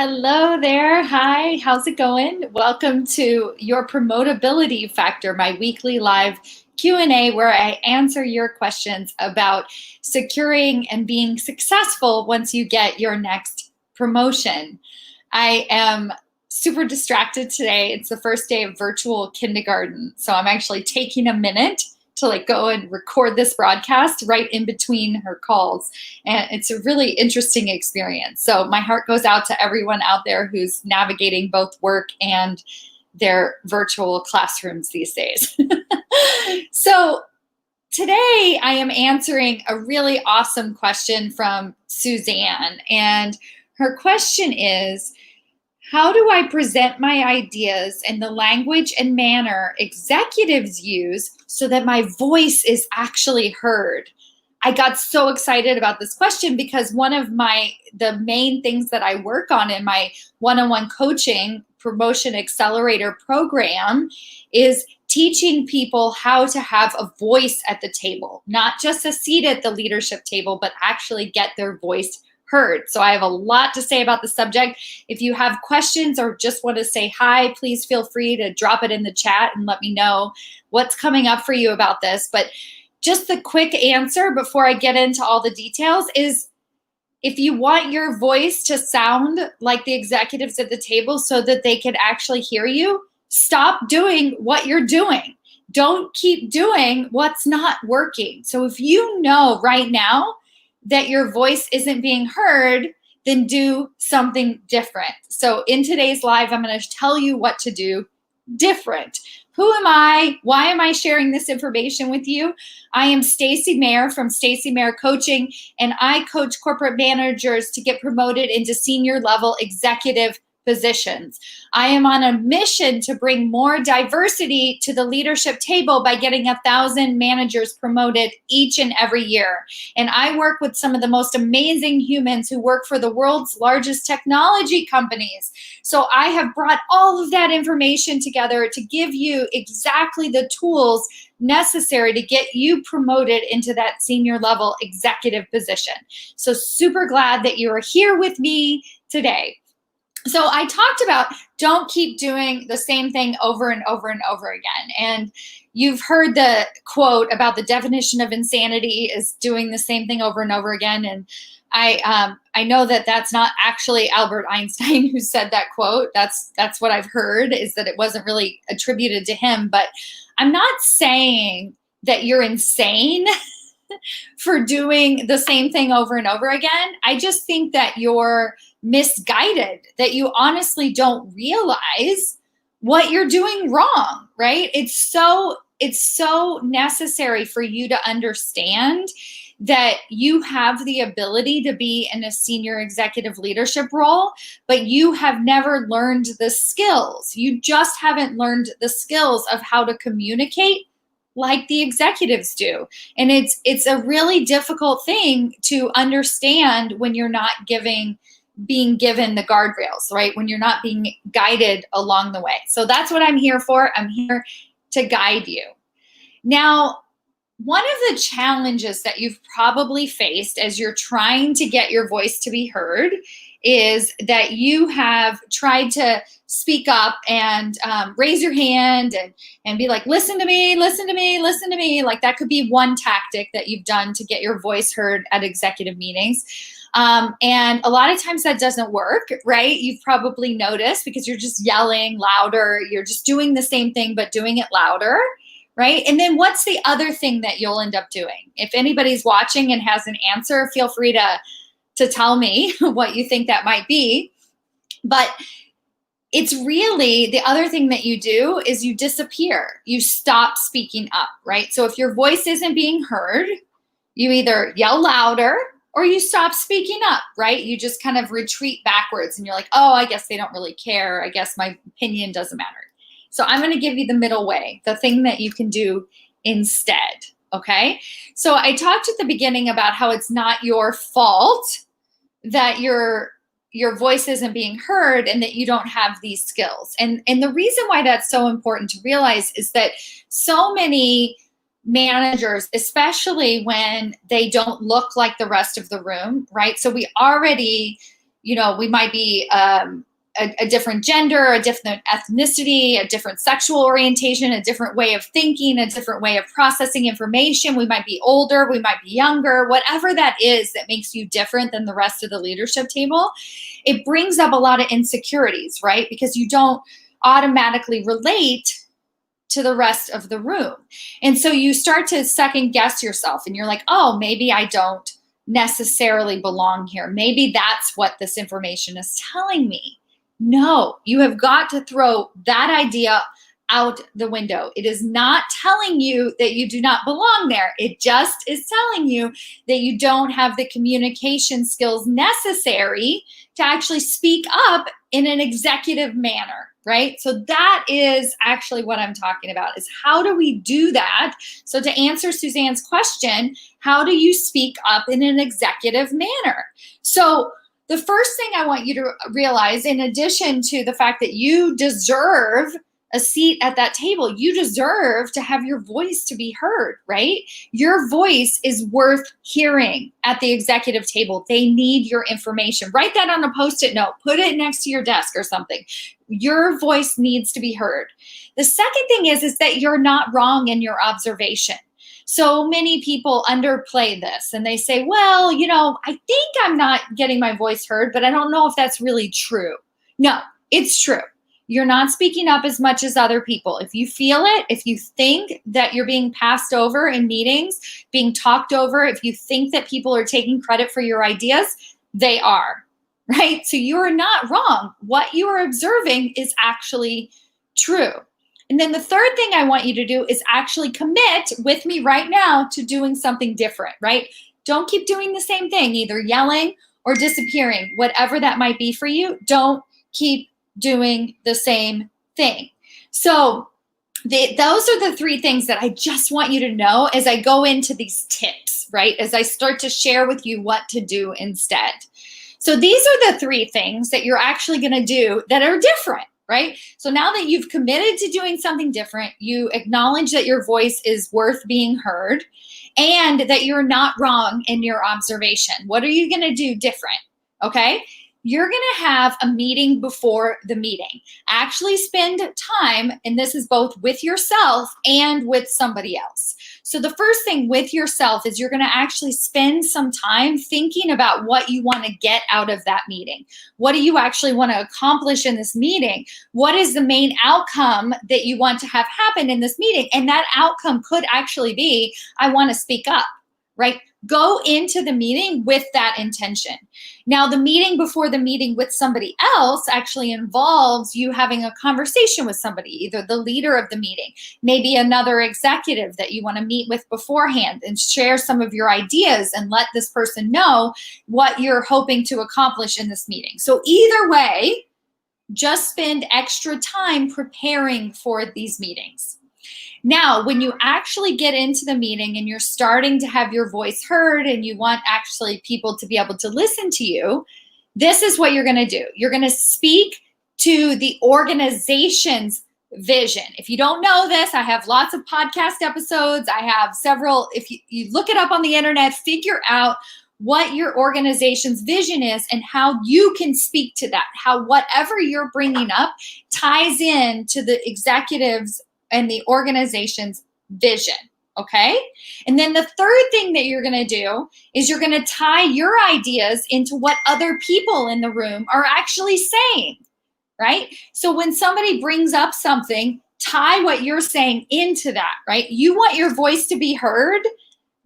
Hello there. Hi, how's it going? Welcome to your Promotability Factor, my weekly live Q&A where I answer your questions about securing and being successful once you get your next promotion. I am super distracted today. It's the first day of virtual kindergarten, so I'm actually taking a minute to go and record this broadcast right in between her calls. And it's a really interesting experience. So my heart goes out to everyone out there who's navigating both work and their virtual classrooms these days. So today I am answering a really awesome question from Suzanne. And her question is, how do I present my ideas in the language and manner executives use so that my voice is actually heard? I got so excited about this question because one of the main things that I work on in my one-on-one coaching promotion accelerator program is teaching people how to have a voice at the table, not just a seat at the leadership table, but actually get their voice heard. So I have a lot to say about the subject. If you have questions or just want to say hi, please feel free to drop it in the chat and let me know what's coming up for you about this. But just the quick answer before I get into all the details is, if you want your voice to sound like the executives at the table so that they can actually hear you, stop doing what you're doing. Don't keep doing what's not working. So if you know right now that your voice isn't being heard, then do something different. So in today's live, I'm going to tell you what to do different. Who am I? Why am I sharing this information with you? I am Stacey Mayer from Stacey Mayer Coaching, and I coach corporate managers to get promoted into senior level executive positions. I am on a mission to bring more diversity to the leadership table by getting 1,000 managers promoted each and every year. And I work with some of the most amazing humans who work for the world's largest technology companies. So I have brought all of that information together to give you exactly the tools necessary to get you promoted into that senior level executive position. So super glad that you are here with me today. So I talked about don't keep doing the same thing over and over and over again. And you've heard the quote about the definition of insanity is doing the same thing over and over again. And I know that that's not actually Albert Einstein who said that quote. That's what I've heard, is that it wasn't really attributed to him. But I'm not saying that you're insane for doing the same thing over and over again. I just think that you're misguided, that you honestly don't realize what you're doing wrong, right? It's so necessary for you to understand that you have the ability to be in a senior executive leadership role, but you have never learned the skills. You just haven't learned the skills of how to communicate like the executives do. And it's a really difficult thing to understand when you're not being given the guardrails, right? When you're not being guided along the way. So that's what I'm here for. I'm here to guide you. Now, one of the challenges that you've probably faced as you're trying to get your voice to be heard is that you have tried to speak up and raise your hand and be like, listen to me, listen to me, listen to me. Like that could be one tactic that you've done to get your voice heard at executive meetings. And a lot of times that doesn't work, right? You've probably noticed because you're just yelling louder. You're just doing the same thing, but doing it louder, right? And then what's the other thing that you'll end up doing? If anybody's watching and has an answer, feel free to tell me what you think that might be. But it's really the other thing that you do is you disappear. You stop speaking up, right? So if your voice isn't being heard, you either yell louder or you stop speaking up, right? You just kind of retreat backwards and you're like, oh, I guess they don't really care. I guess my opinion doesn't matter. So I'm going to give you the middle way, the thing that you can do instead, okay? So I talked at the beginning about how it's not your fault that your voice isn't being heard and that you don't have these skills. And the reason why that's so important to realize is that so many managers, especially when they don't look like the rest of the room, right? So we already we might be a different gender, a different ethnicity, a different sexual orientation, a different way of thinking, a different way of processing information. We might be older, we might be younger, whatever that is that makes you different than the rest of the leadership table. It brings up a lot of insecurities, right? Because you don't automatically relate to the rest of the room. And so you start to second guess yourself and you're like, oh, maybe I don't necessarily belong here. Maybe that's what this information is telling me. No, you have got to throw that idea out the window. It is not telling you that you do not belong there. It just is telling you that you don't have the communication skills necessary to actually speak up in an executive manner, right? So that is actually what I'm talking about, is how do we do that? So to answer Suzanne's question, how do you speak up in an executive manner? So the first thing I want you to realize, in addition to the fact that you deserve a seat at that table, you deserve to have your voice to be heard, right? Your voice is worth hearing at the executive table. They need your information. Write that on a Post-it note. Put it next to your desk or something. Your voice needs to be heard. The second thing is that you're not wrong in your observation. So many people underplay this and they say, well, I think I'm not getting my voice heard, but I don't know if that's really true. No, it's true. You're not speaking up as much as other people. If you feel it, if you think that you're being passed over in meetings, being talked over, if you think that people are taking credit for your ideas, they are, right? So you are not wrong. What you are observing is actually true. And then the third thing I want you to do is actually commit with me right now to doing something different, right? Don't keep doing the same thing, either yelling or disappearing, whatever that might be for you. Don't keep doing the same thing. So those are the three things that I just want you to know as I go into these tips, right? As I start to share with you what to do instead. So these are the three things that you're actually going to do that are different, right? So now that you've committed to doing something different, you acknowledge that your voice is worth being heard and that you're not wrong in your observation. What are you going to do different? Okay. You're going to have a meeting before the meeting. Actually spend time, and this is both with yourself and with somebody else. So the first thing with yourself is you're going to actually spend some time thinking about what you want to get out of that meeting. What do you actually want to accomplish in this meeting? What is the main outcome that you want to have happen in this meeting? And that outcome could actually be, I want to speak up, right? Go into the meeting with that intention. Now, the meeting before the meeting with somebody else actually involves you having a conversation with somebody, either the leader of the meeting, maybe another executive that you want to meet with beforehand, and share some of your ideas and let this person know what you're hoping to accomplish in this meeting. So either way, just spend extra time preparing for these meetings. Now, when you actually get into the meeting and you're starting to have your voice heard and you want actually people to be able to listen to you, this is what you're going to do. You're going to speak to the organization's vision. If you don't know this, I have lots of podcast episodes. I have several. If you look it up on the internet, figure out what your organization's vision is and how you can speak to that, how whatever you're bringing up ties in to the executives and the organization's vision, okay? And then the third thing that you're gonna do is you're gonna tie your ideas into what other people in the room are actually saying, right? So when somebody brings up something, tie what you're saying into that, right? You want your voice to be heard,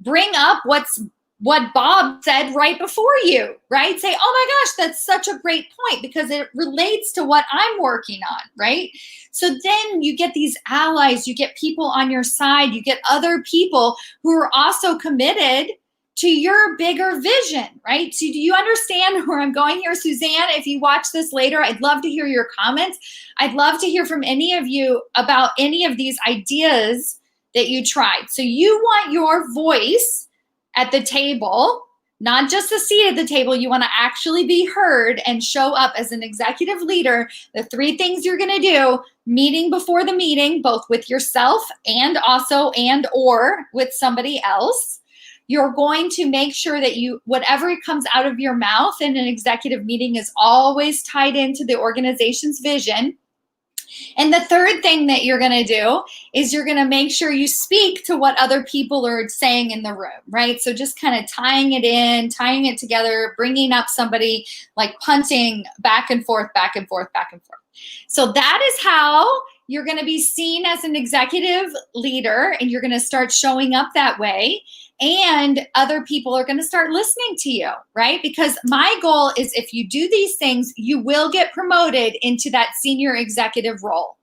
bring up what Bob said right before you, right? Say, oh my gosh, that's such a great point because it relates to what I'm working on, right? So then you get these allies, you get people on your side, you get other people who are also committed to your bigger vision, right? So do you understand where I'm going here, Suzanne? If you watch this later, I'd love to hear your comments. I'd love to hear from any of you about any of these ideas that you tried. So you want your voice at the table, not just a seat at the table. You want to actually be heard and show up as an executive leader. The three things you're going to do: meeting before the meeting, both with yourself and also or with somebody else. You're going to make sure that whatever comes out of your mouth in an executive meeting is always tied into the organization's vision. And the third thing that you're going to do is you're going to make sure you speak to what other people are saying in the room, right? So just kind of tying it in, tying it together, bringing up somebody, like punting back and forth, back and forth, back and forth. So that is how you're going to be seen as an executive leader, and you're going to start showing up that way. And other people are going to start listening to you, right? Because my goal is, if you do these things, you will get promoted into that senior executive role.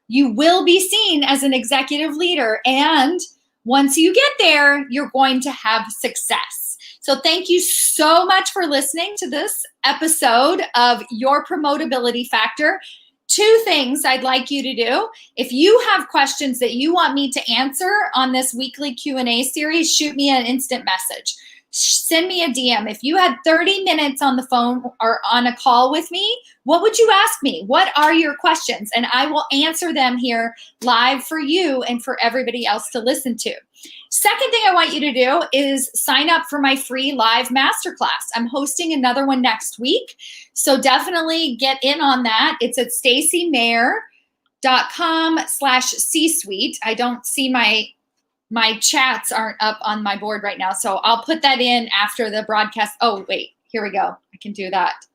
You will be seen as an executive leader. And once you get there, you're going to have success. So thank you so much for listening to this episode of Your Promotability Factor. 2 things I'd like you to do. If you have questions that you want me to answer on this weekly Q&A series, shoot me an instant message. Send me a DM. If you had 30 minutes on the phone or on a call with me, what would you ask me? What are your questions? And I will answer them here live for you and for everybody else to listen to. Second thing I want you to do is sign up for my free live masterclass. I'm hosting another one next week, so definitely get in on that. It's at staceymayer.com/C-suite. I don't see my chats aren't up on my board right now, so I'll put that in after the broadcast. Oh, wait, here we go. I can do that.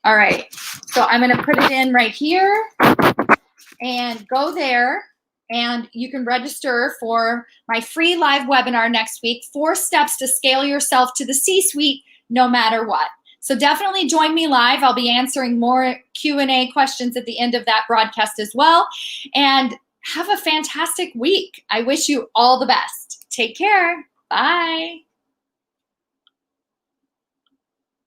All right, so I'm going to put it in right here and go there. And you can register for my free live webinar next week, 4 steps to scale yourself to the C-suite no matter what. So definitely join me live. I'll be answering more Q&A questions at the end of that broadcast as well. And have a fantastic week. I wish you all the best. Take care. Bye.